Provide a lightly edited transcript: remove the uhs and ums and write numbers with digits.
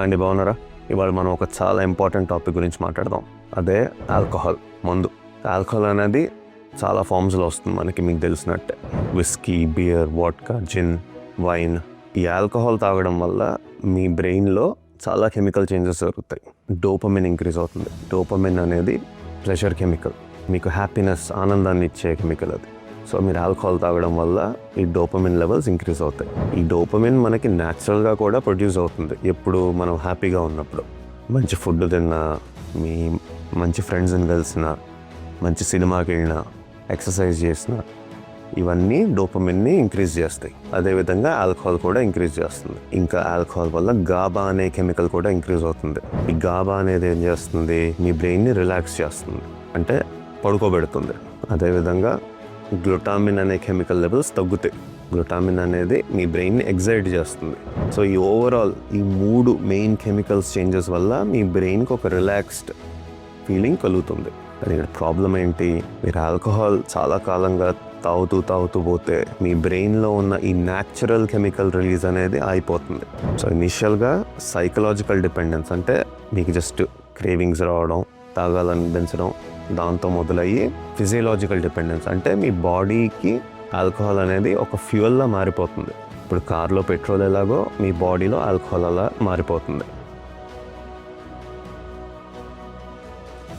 అండి బాగున్నారా? ఇవాళ మనం ఒక చాలా ఇంపార్టెంట్ టాపిక్ గురించి మాట్లాడదాం. అదే ఆల్కహాల్, మందు. ఆల్కహాల్ అనేది చాలా ఫామ్స్లో వస్తుంది మనకి, మీకు తెలిసినట్టే. విస్కీ, బియర్, వాడ్కా, జిన్, వైన్. ఈ ఆల్కహాల్ తాగడం వల్ల మీ బ్రెయిన్లో చాలా కెమికల్ చేంజెస్ జరుగుతాయి. డోపమిన్ ఇంక్రీజ్ అవుతుంది. డోపమిన్ అనేది ప్లెజర్ కెమికల్, మీకు హ్యాపీనెస్, ఆనందాన్ని ఇచ్చే కెమికల్ అది. సో మీరు ఆల్కహాల్ తాగడం వల్ల ఈ డోపమిన్ లెవెల్స్ ఇంక్రీజ్ అవుతాయి. ఈ డోపమిన్ మనకి న్యాచురల్గా కూడా ప్రొడ్యూస్ అవుతుంది ఎప్పుడు మనం హ్యాపీగా ఉన్నప్పుడు. మంచి ఫుడ్ తిన్నా, మీ మంచి ఫ్రెండ్స్ని కలిసినా, మంచి సినిమాకి వెళ్ళినా, ఎక్సర్సైజ్ చేసినా, ఇవన్నీ డోపమిన్ని ఇంక్రీజ్ చేస్తాయి. అదేవిధంగా ఆల్కహాల్ కూడా ఇంక్రీజ్ చేస్తుంది. ఇంకా ఆల్కహాల్ వల్ల గాబా అనే కెమికల్ కూడా ఇంక్రీజ్ అవుతుంది. ఈ గాబా అనేది ఏం చేస్తుంది, మీ బ్రెయిన్ని రిలాక్స్ చేస్తుంది, అంటే పడుకోబెడుతుంది. అదేవిధంగా గ్లూటామిన్ అనే కెమికల్ లెవెల్స్ తగ్గుతాయి. గ్లూటామిన్ అనేది మీ బ్రెయిన్ని ఎగ్జైట్ చేస్తుంది. సో ఈ ఓవరాల్ ఈ 3 మెయిన్ కెమికల్స్ చేంజెస్ వల్ల మీ బ్రెయిన్కి ఒక రిలాక్స్డ్ ఫీలింగ్ కలుగుతుంది. కానీ ఇక్కడ ప్రాబ్లం ఏంటి, మీరు ఆల్కహాల్ చాలా కాలంగా తాగుతూ పోతే మీ బ్రెయిన్లో ఉన్న ఈ న్యాచురల్ కెమికల్ రిలీజ్ అనేది అయిపోతుంది. సో ఇనిషియల్గా సైకలాజికల్ డిపెండెన్స్, అంటే మీకు జస్ట్ క్రేవింగ్స్ రావడం, తాగాలనిపించడం, దాంతో మొదలయ్యి ఫిజియలాజికల్ డిపెండెన్స్, అంటే మీ బాడీకి ఆల్కహాల్ అనేది ఒక ఫ్యూయల్లా మారిపోతుంది. ఇప్పుడు కార్లో పెట్రోల్ ఎలాగో మీ బాడీలో ఆల్కహాల్ అలా మారిపోతుంది.